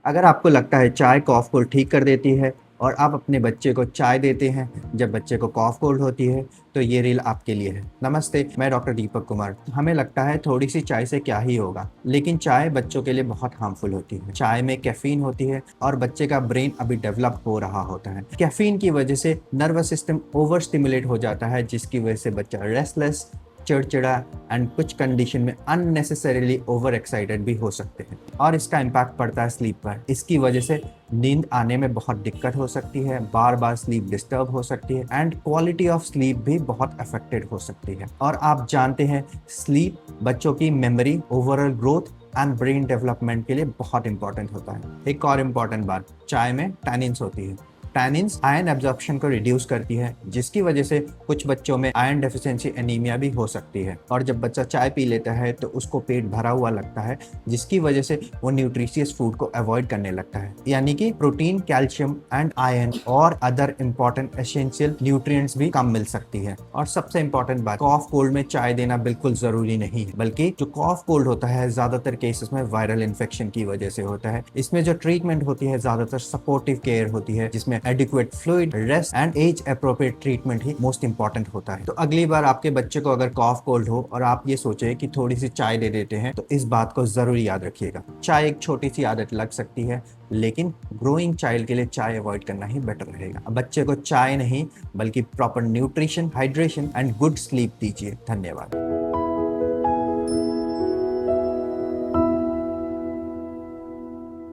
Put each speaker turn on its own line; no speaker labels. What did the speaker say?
अगर आपको लगता है चाय कॉफ कोल्ड ठीक कर देती है और आप अपने बच्चे को चाय देते हैं जब बच्चे को कॉफ कोल्ड होती है, तो ये रील आपके लिए है। नमस्ते, मैं डॉक्टर दीपक कुमार। हमें लगता है थोड़ी सी चाय से क्या ही होगा, लेकिन चाय बच्चों के लिए बहुत हार्मफुल होती है। चाय में कैफीन होती है और बच्चे का ब्रेन अभी डेवलप हो रहा होता है। कैफीन की वजह से नर्वस सिस्टम ओवर स्टिमुलेट हो जाता है, जिसकी वजह से बच्चा रेस्टलेस, चिड़चिड़ा एंड कुछ कंडीशन में अननेसेसरीली ओवर एक्साइटेड भी हो सकते हैं और इसका इम्पैक्ट पड़ता है स्लीप पर। इसकी वजह से नींद आने में बहुत दिक्कत हो सकती है, बार बार स्लीप डिस्टर्ब हो सकती है एंड क्वालिटी ऑफ स्लीप भी बहुत अफेक्टेड हो सकती है। और आप जानते हैं स्लीप बच्चों की memory, overall growth and brain development के लिए बहुत इंपॉर्टेंट होता है। एक और इम्पॉर्टेंट बात, चाय में टैनिन्स होती है। टैनिन्स आयरन एब्जॉर्प्शन को रिड्यूस करती है, जिसकी वजह से कुछ बच्चों में आयरन डेफिशिएंसी एनीमिया भी हो सकती है। और जब बच्चा चाय पी लेता है तो उसको पेट भरा हुआ लगता है, जिसकी वजह से वो न्यूट्रिशियस फूड को अवॉइड करने लगता है, यानी कि प्रोटीन, कैल्शियम एंड आयरन और अदर इंपॉर्टेंट एसेंशियल न्यूट्रिएंट्स भी कम मिल सकती है। और सबसे इंपॉर्टेंट बात, कॉफ कोल्ड में चाय देना बिल्कुल जरूरी नहीं है, बल्कि जो कॉफ कोल्ड होता है ज्यादातर केसेस में वायरल इन्फेक्शन की वजह से होता है। इसमें जो ट्रीटमेंट होती है ज्यादातर सपोर्टिव केयर होती है, जिसमें adequate fluid, rest and age appropriate treatment he most important होता है। तो अगली बार आपके बच्चे को अगर कॉफ कोल्ड हो और आप ये सोचे कि थोड़ी सी चाय दे देते हैं, तो इस बात को जरूर याद रखिएगा। चाय एक छोटी सी आदत लग सकती है, लेकिन ग्रोइंग चाइल्ड के लिए चाय अवॉइड करना ही बेटर रहेगा। बच्चे को चाय नहीं बल्कि proper nutrition, hydration and good sleep दीजिए। धन्यवाद।